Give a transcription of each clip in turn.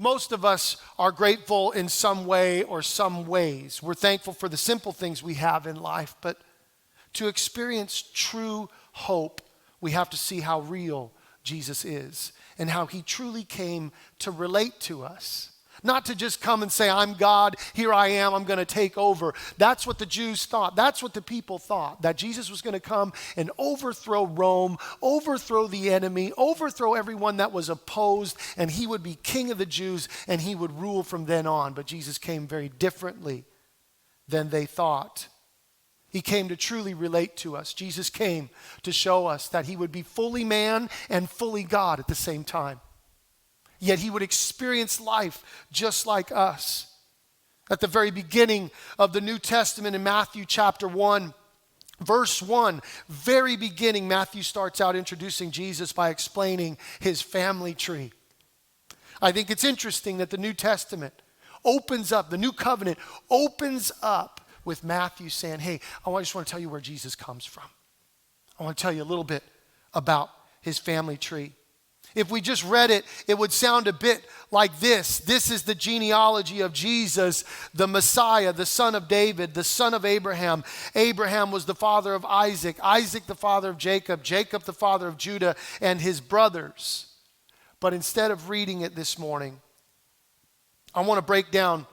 most of us are grateful in some way or some ways. We're thankful for the simple things we have in life, but to experience true hope, we have to see how real Jesus is and how he truly came to relate to us. Not to just come and say, I'm God, here I am, I'm going to take over. That's what the Jews thought. That's what the people thought, that Jesus was going to come and overthrow Rome, overthrow the enemy, overthrow everyone that was opposed, and he would be king of the Jews, and he would rule from then on. But Jesus came very differently than they thought. He came to truly relate to us. Jesus came to show us that he would be fully man and fully God at the same time. Yet he would experience life just like us. At the very beginning of the New Testament in Matthew chapter 1, verse 1, very beginning, Matthew starts out introducing Jesus by explaining his family tree. I think it's interesting that the New Testament opens up, the New Covenant opens up with Matthew saying, hey, I just want to tell you where Jesus comes from. I want to tell you a little bit about his family tree. If we just read it, it would sound a bit like this. This is the genealogy of Jesus, the Messiah, the son of David, the son of Abraham. Abraham was the father of Isaac, Isaac the father of Jacob, Jacob the father of Judah and his brothers. But instead of reading it this morning, I want to break down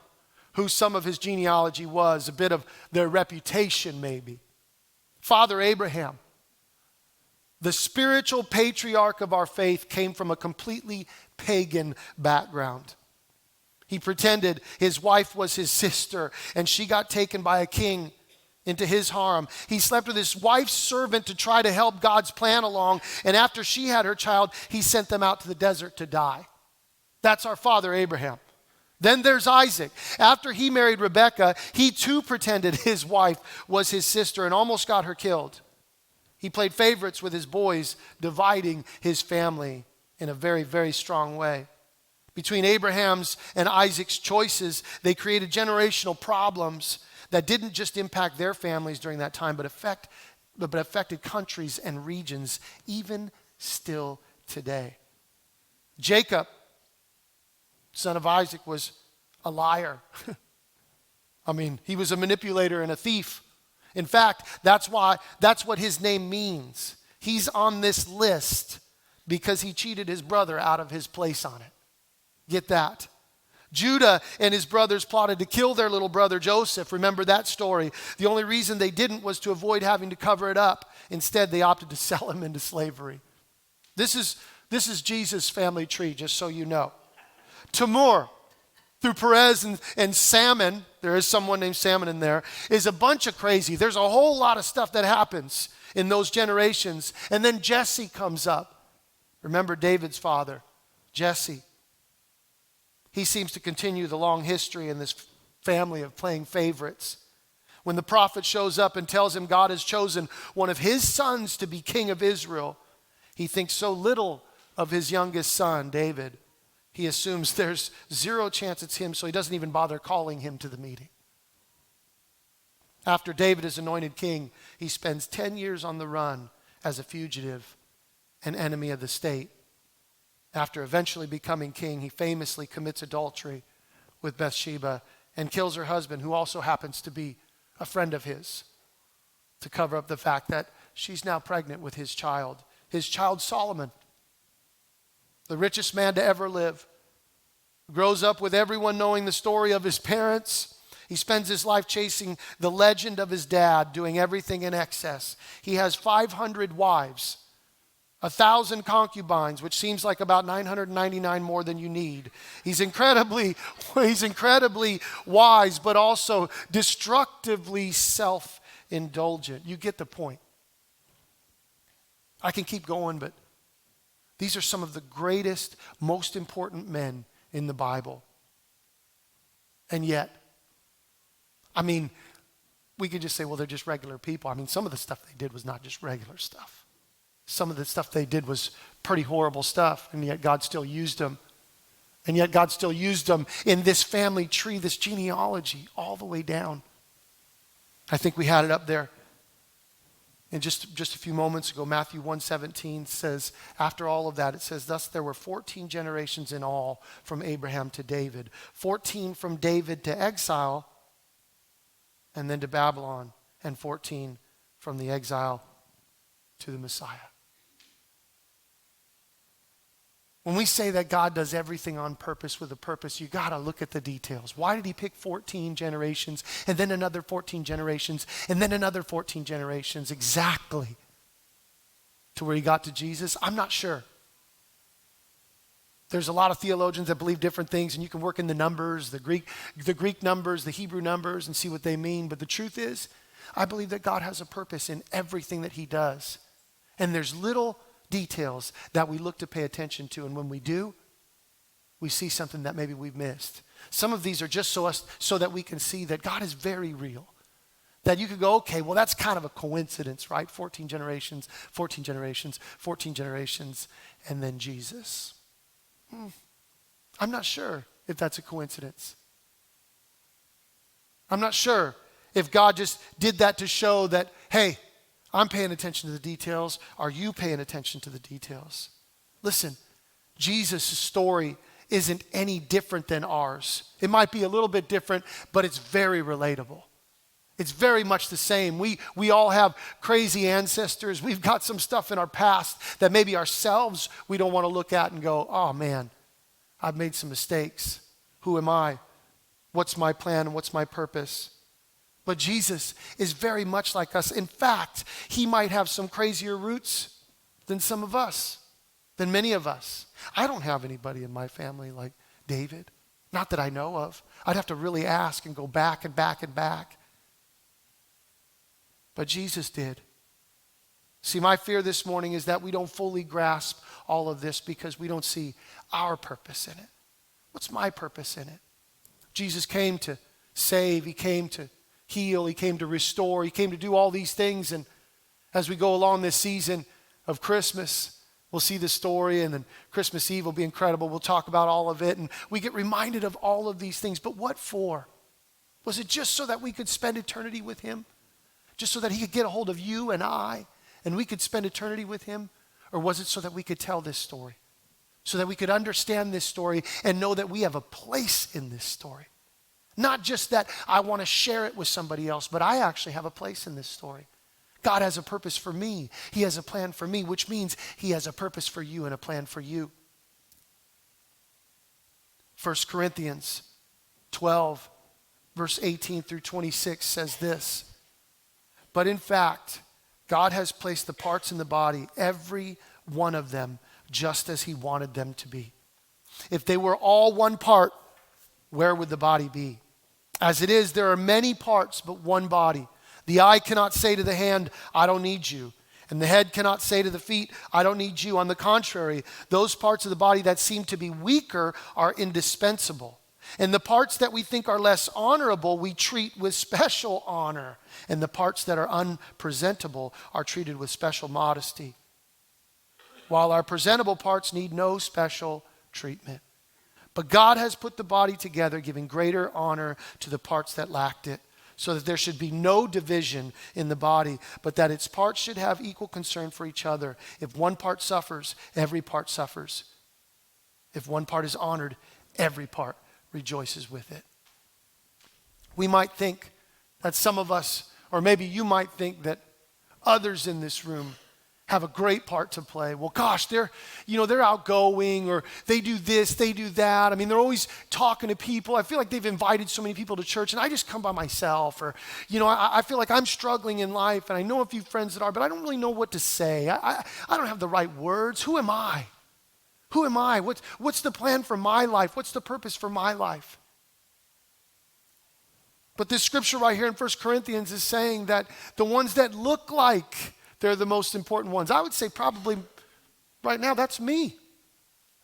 who some of his genealogy was, a bit of their reputation maybe. Father Abraham, the spiritual patriarch of our faith, came from a completely pagan background. He pretended his wife was his sister, and she got taken by a king into his harem. He slept with his wife's servant to try to help God's plan along, and after she had her child, he sent them out to the desert to die. That's our father Abraham. Then there's Isaac. After he married Rebekah, he too pretended his wife was his sister and almost got her killed. He played favorites with his boys, dividing his family in a very, very strong way. Between Abraham's and Isaac's choices, they created generational problems that didn't just impact their families during that time, but affected countries and regions even still today. Jacob, son of Isaac, was a liar. He was a manipulator and a thief. In fact, that's what his name means. He's on this list because he cheated his brother out of his place on it. Get that? Judah and his brothers plotted to kill their little brother Joseph. Remember that story. The only reason they didn't was to avoid having to cover it up. Instead, they opted to sell him into slavery. This is Jesus' family tree, just so you know. Tamar, through Perez and Salmon, there is someone named Salmon in there, is a bunch of crazy. There's a whole lot of stuff that happens in those generations. And then Jesse comes up. Remember David's father, Jesse. He seems to continue the long history in this family of playing favorites. When the prophet shows up and tells him God has chosen one of his sons to be king of Israel, he thinks so little of his youngest son, David. He assumes there's zero chance it's him, so he doesn't even bother calling him to the meeting. After David is anointed king, he spends 10 years on the run as a fugitive, an enemy of the state. After eventually becoming king, he famously commits adultery with Bathsheba and kills her husband, who also happens to be a friend of his, to cover up the fact that she's now pregnant with his child Solomon. The richest man to ever live, grows up with everyone knowing the story of his parents. He spends his life chasing the legend of his dad, doing everything in excess. He has 500 wives, 1,000 concubines, which seems like about 999 more than you need. He's incredibly wise, but also destructively self-indulgent. You get the point. I can keep going, but these are some of the greatest, most important men in the Bible. And yet, we could just say, well, they're just regular people. Some of the stuff they did was not just regular stuff. Some of the stuff they did was pretty horrible stuff, and yet God still used them. And yet God still used them in this family tree, this genealogy, all the way down. I think we had it up there. And just a few moments ago, Matthew 1:17 says, after all of that, it says, thus there were 14 generations in all from Abraham to David. 14 from David to exile and then to Babylon, and 14 from the exile to the Messiah. When we say that God does everything on purpose with a purpose, you got to look at the details. Why did he pick 14 generations and then another 14 generations and then another 14 generations exactly to where he got to Jesus? I'm not sure. There's a lot of theologians that believe different things, and you can work in the numbers, the Greek numbers, the Hebrew numbers, and see what they mean. But the truth is, I believe that God has a purpose in everything that he does. And there's little details that we look to pay attention to, and when we do, we see something that maybe we've missed. Some of these are just so that we can see that God is very real. That you could go, okay, well, that's kind of a coincidence, right? 14 generations, 14 generations, 14 generations, and then Jesus. I'm not sure if that's a coincidence. I'm not sure if God just did that to show that, hey, I'm paying attention to the details. Are you paying attention to the details? Listen, Jesus' story isn't any different than ours. It might be a little bit different, but it's very relatable. It's very much the same. We all have crazy ancestors. We've got some stuff in our past that maybe ourselves we don't want to look at and go, oh man, I've made some mistakes. Who am I? What's my plan and what's my purpose? But Jesus is very much like us. In fact, he might have some crazier roots than some of us, than many of us. I don't have anybody in my family like David. Not that I know of. I'd have to really ask and go back and back and back. But Jesus did. See, my fear this morning is that we don't fully grasp all of this because we don't see our purpose in it. What's my purpose in it? Jesus came to save. He came to heal. He came to restore. He came to do all these things. And as we go along this season of Christmas, we'll see the story, and then Christmas Eve will be incredible. We'll talk about all of it, and we get reminded of all of these things. But what for? Was it just so that we could spend eternity with him? Just so that he could get a hold of you and I, and we could spend eternity with him? Or was it so that we could tell this story? So that we could understand this story and know that we have a place in this story? Not just that I want to share it with somebody else, but I actually have a place in this story. God has a purpose for me. He has a plan for me, which means he has a purpose for you and a plan for you. 1 Corinthians 12, verse 18 through 26 says this. But in fact, God has placed the parts in the body, every one of them, just as he wanted them to be. If they were all one part, where would the body be? As it is, there are many parts, but one body. The eye cannot say to the hand, I don't need you. And the head cannot say to the feet, I don't need you. On the contrary, those parts of the body that seem to be weaker are indispensable. And the parts that we think are less honorable, we treat with special honor. And the parts that are unpresentable are treated with special modesty. While our presentable parts need no special treatment. But God has put the body together, giving greater honor to the parts that lacked it, so that there should be no division in the body, but that its parts should have equal concern for each other. If one part suffers, every part suffers. If one part is honored, every part rejoices with it. We might think that some of us, or maybe you might think that others in this room have a great part to play. Well, gosh, they're outgoing, or they do this, they do that. I mean, they're always talking to people. I feel like they've invited so many people to church, and I just come by myself. Or, I feel like I'm struggling in life, and I know a few friends that are, but I don't really know what to say. I don't have the right words. Who am I? Who am I? What's the plan for my life? What's the purpose for my life? But this scripture right here in 1 Corinthians is saying that the ones that look like they're the most important ones. I would say probably right now that's me.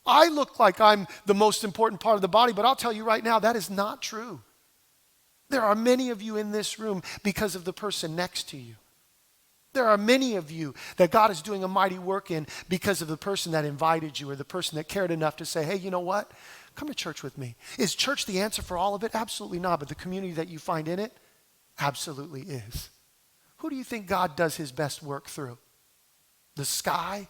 I look like I'm the most important part of the body, but I'll tell you right now that is not true. There are many of you in this room because of the person next to you. There are many of you that God is doing a mighty work in because of the person that invited you, or the person that cared enough to say, hey, you know what? Come to church with me. Is church the answer for all of it? Absolutely not. But the community that you find in it absolutely is. Who do you think God does his best work through? The sky?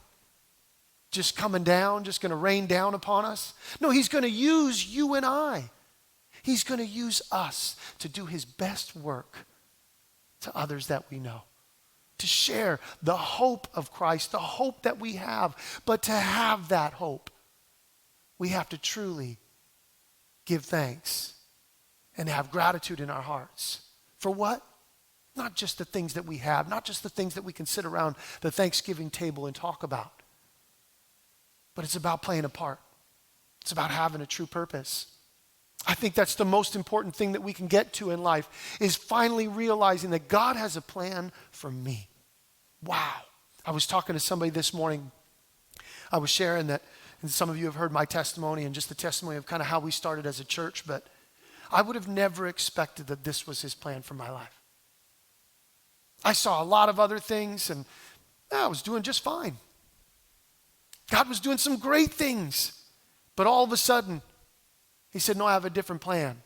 Just coming down, just going to rain down upon us? No, he's going to use you and I. He's going to use us to do his best work to others that we know. To share the hope of Christ, the hope that we have. But to have that hope, we have to truly give thanks and have gratitude in our hearts. For what? Not just the things that we have, not just the things that we can sit around the Thanksgiving table and talk about. But it's about playing a part. It's about having a true purpose. I think that's the most important thing that we can get to in life, is finally realizing that God has a plan for me. Wow. I was talking to somebody this morning. I was sharing that, and some of you have heard my testimony and just the testimony of kind of how we started as a church, but I would have never expected that this was his plan for my life. I saw a lot of other things, and I was doing just fine. God was doing some great things. But all of a sudden, he said, no, I have a different plan.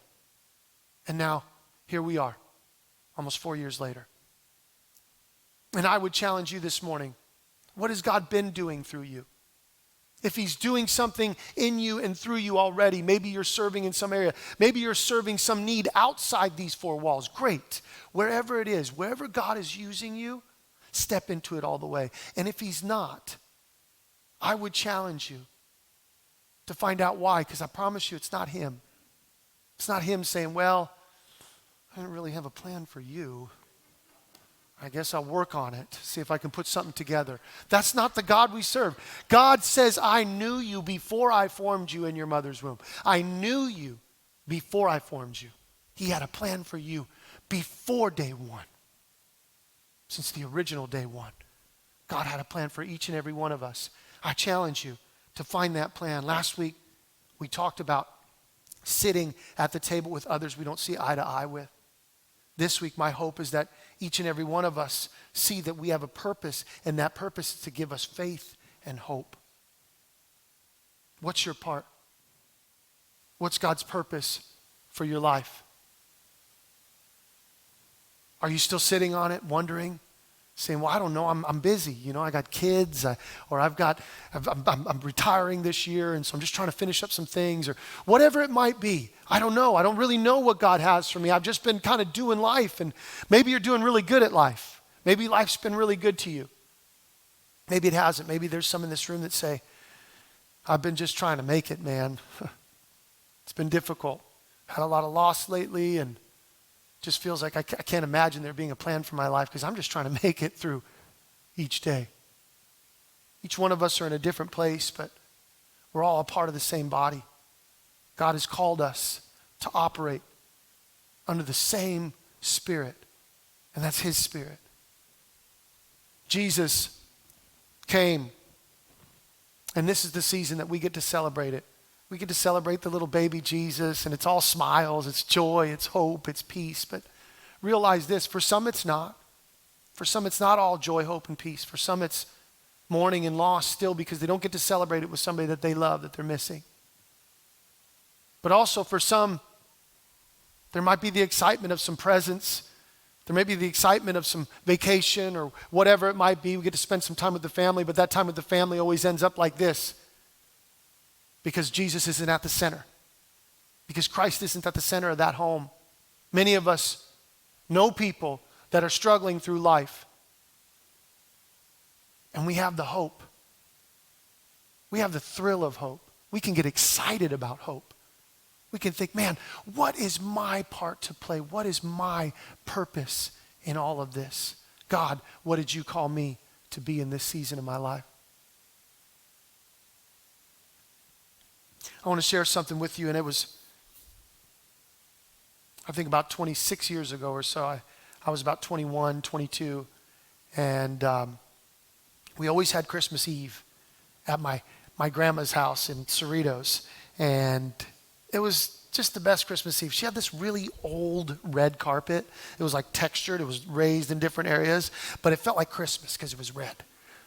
And now, here we are, almost 4 years later. And I would challenge you this morning, what has God been doing through you? If he's doing something in you and through you already, maybe you're serving in some area, maybe you're serving some need outside these four walls, great. Wherever it is, wherever God is using you, step into it all the way. And if he's not, I would challenge you to find out why, because I promise you it's not him. It's not him saying, well, I don't really have a plan for you. I guess I'll work on it, see if I can put something together. That's not the God we serve. God says, I knew you before I formed you in your mother's womb. I knew you before I formed you. He had a plan for you before day one. Since the original day one, God had a plan for each and every one of us. I challenge you to find that plan. Last week, we talked about sitting at the table with others we don't see eye to eye with. This week, my hope is that each and every one of us see that we have a purpose, and that purpose is to give us faith and hope. What's your part? What's God's purpose for your life? Are you still sitting on it, wondering? Saying, well, I don't know, I'm busy. You know, I got kids, or I'm retiring this year, and so I'm just trying to finish up some things, or whatever it might be. I don't know. I don't really know what God has for me. I've just been kind of doing life, and maybe you're doing really good at life. Maybe life's been really good to you. Maybe it hasn't. Maybe there's some in this room that say, I've been just trying to make it, man. It's been difficult. Had a lot of loss lately, and just feels like I can't imagine there being a plan for my life because I'm just trying to make it through each day. Each one of us are in a different place, but we're all a part of the same body. God has called us to operate under the same Spirit, and that's his Spirit. Jesus came, and this is the season that we get to celebrate it. We get to celebrate the little baby Jesus, and it's all smiles, it's joy, it's hope, it's peace. But realize this, for some it's not. For some it's not all joy, hope, and peace. For some it's mourning and loss still because they don't get to celebrate it with somebody that they love that they're missing. But also for some, there might be the excitement of some presents. There may be the excitement of some vacation or whatever it might be. We get to spend some time with the family, but that time with the family always ends up like this. Because Jesus isn't at the center. Because Christ isn't at the center of that home. Many of us know people that are struggling through life. And we have the hope. We have the thrill of hope. We can get excited about hope. We can think, man, what is my part to play? What is my purpose in all of this? God, what did you call me to be in this season of my life? I want to share something with you, and it was, I think about 26 years ago or so. I was about 21, 22, and we always had Christmas Eve at my grandma's house in Cerritos, and it was just the best Christmas Eve. She had this really old red carpet. It was like textured. It was raised in different areas, but it felt like Christmas because it was red.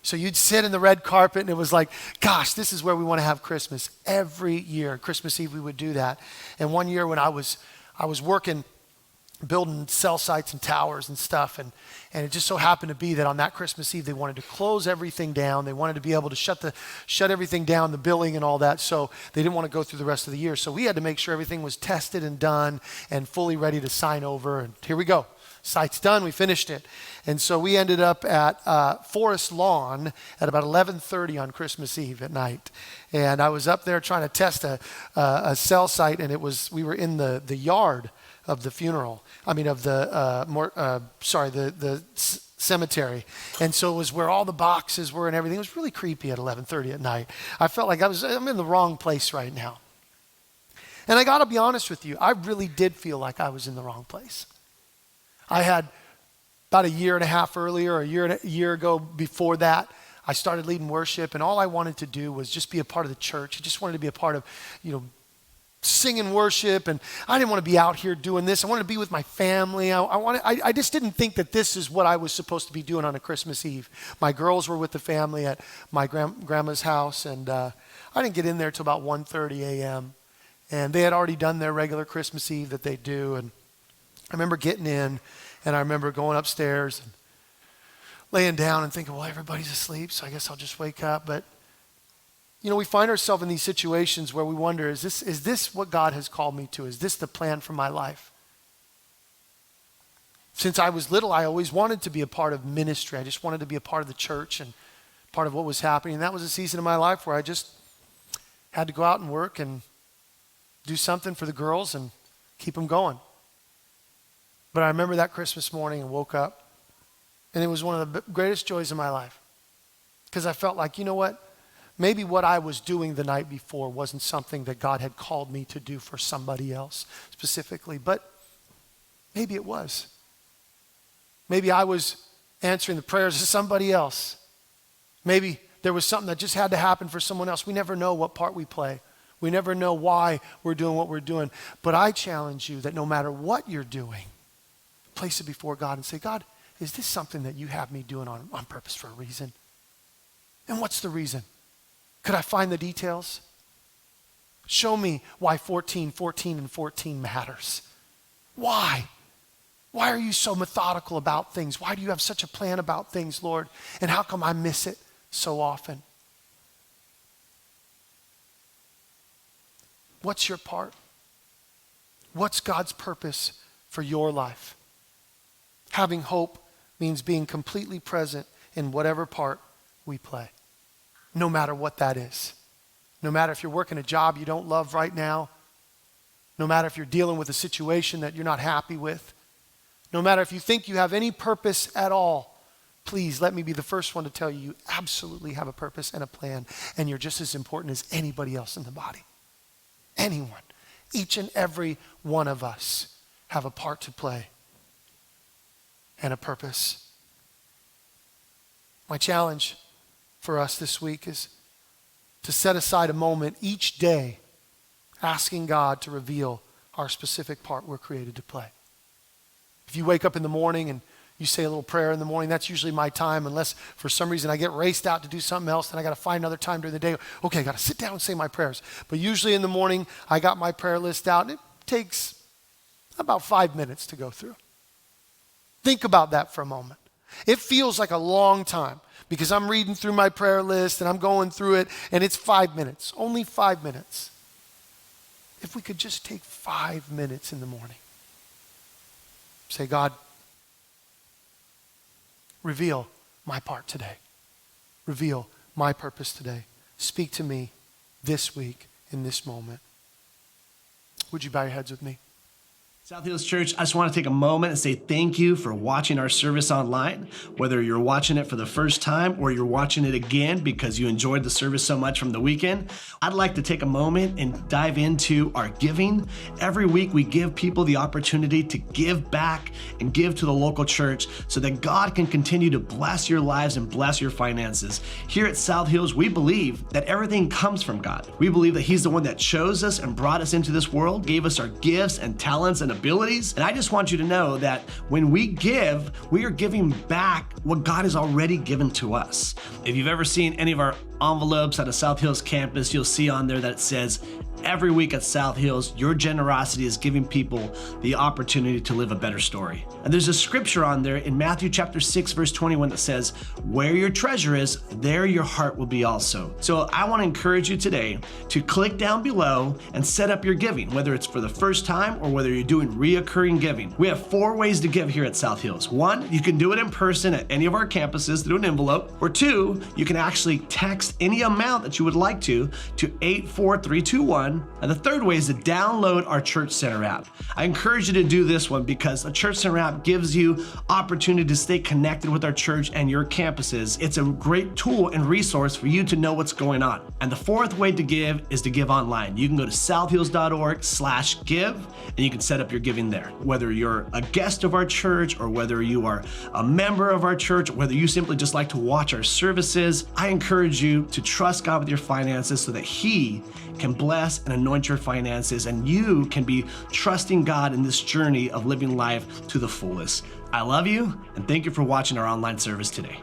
So you'd sit in the red carpet, and it was like, gosh, this is where we want to have Christmas. Every year, Christmas Eve, we would do that. And one year when I was working building cell sites and towers and stuff. And it just so happened to be that on that Christmas Eve, they wanted to close everything down. They wanted to be able to shut everything down, the billing and all that. So they didn't want to go through the rest of the year. So we had to make sure everything was tested and done and fully ready to sign over. And here we go. Site's done. We finished it. And so we ended up at Forest Lawn at about 11:30 on Christmas Eve at night. And I was up there trying to test a cell site, and we were in the yard of the funeral. I mean, of the cemetery. And so it was where all the boxes were and everything. It was really creepy at 11:30 at night. I felt like I'm in the wrong place right now. And I got to be honest with you, I really did feel like I was in the wrong place. I had about a year and a half earlier, a year ago before that, I started leading worship, and all I wanted to do was just be a part of the church. I just wanted to be a part of, singing worship, and I didn't want to be out here doing this. I wanted to be with my family. I just didn't think that this is what I was supposed to be doing on a Christmas Eve. My girls were with the family at my grandma's house, and I didn't get in there till about 1:30 a.m., and they had already done their regular Christmas Eve that they do, and I remember getting in, and I remember going upstairs and laying down and thinking, well, everybody's asleep, so I guess I'll just wake up. But, we find ourselves in these situations where we wonder, is this what God has called me to? Is this the plan for my life? Since I was little, I always wanted to be a part of ministry. I just wanted to be a part of the church and part of what was happening. And that was a season of my life where I just had to go out and work and do something for the girls and keep them going. But I remember that Christmas morning and woke up, and it was one of the greatest joys of my life, because I felt like, you know what? Maybe what I was doing the night before wasn't something that God had called me to do for somebody else specifically, but maybe it was. Maybe I was answering the prayers of somebody else. Maybe there was something that just had to happen for someone else. We never know what part we play. We never know why we're doing what we're doing. But I challenge you that no matter what you're doing, place it before God and say, God, is this something that you have me doing on purpose for a reason? And what's the reason? Could I find the details? Show me why 14, 14, and 14 matters. Why? Why are you so methodical about things? Why do you have such a plan about things, Lord? And how come I miss it so often? What's your part? What's God's purpose for your life? Having hope means being completely present in whatever part we play, no matter what that is. No matter if you're working a job you don't love right now, no matter if you're dealing with a situation that you're not happy with, no matter if you think you have any purpose at all, please let me be the first one to tell you, you absolutely have a purpose and a plan, and you're just as important as anybody else in the body. Anyone, each and every one of us have a part to play and a purpose. My challenge for us this week is to set aside a moment each day asking God to reveal our specific part we're created to play. If you wake up in the morning and you say a little prayer in the morning, that's usually my time, unless for some reason I get raced out to do something else, then I got to find another time during the day. Okay, I got to sit down and say my prayers. But usually in the morning, I got my prayer list out, and it takes about 5 minutes to go through. Think about that for a moment. It feels like a long time because I'm reading through my prayer list and I'm going through it, and it's 5 minutes, only 5 minutes. If we could just take 5 minutes in the morning, say, God, reveal my part today. Reveal my purpose today. Speak to me this week in this moment. Would you bow your heads with me? South Hills Church, I just want to take a moment and say thank you for watching our service online. Whether you're watching it for the first time or you're watching it again because you enjoyed the service so much from the weekend, I'd like to take a moment and dive into our giving. Every week we give people the opportunity to give back and give to the local church so that God can continue to bless your lives and bless your finances. Here at South Hills, we believe that everything comes from God. We believe that He's the one that chose us and brought us into this world, gave us our gifts and talents and abilities. And I just want you to know that when we give, we are giving back what God has already given to us. If you've ever seen any of our envelopes at a South Hills campus, you'll see on there that it says, every week at South Hills, your generosity is giving people the opportunity to live a better story. And there's a scripture on there in Matthew chapter 6, verse 21 that says, where your treasure is, there your heart will be also. So I want to encourage you today to click down below and set up your giving, whether it's for the first time or whether you're doing reoccurring giving. We have 4 ways to give here at South Hills. 1, you can do it in person at any of our campuses through an envelope. Or 2, you can actually text any amount that you would like to 84321. And the 3rd way is to download our Church Center app. I encourage you to do this one because the Church Center app gives you opportunity to stay connected with our church and your campuses. It's a great tool and resource for you to know what's going on. And the 4th way to give is to give online. You can go to southhills.org/give and you can set up your giving there. Whether you're a guest of our church or whether you are a member of our church, whether you simply just like to watch our services, I encourage you to trust God with your finances so that He can bless and anoint your finances and you can be trusting God in this journey of living life to the fullest. I love you and thank you for watching our online service today.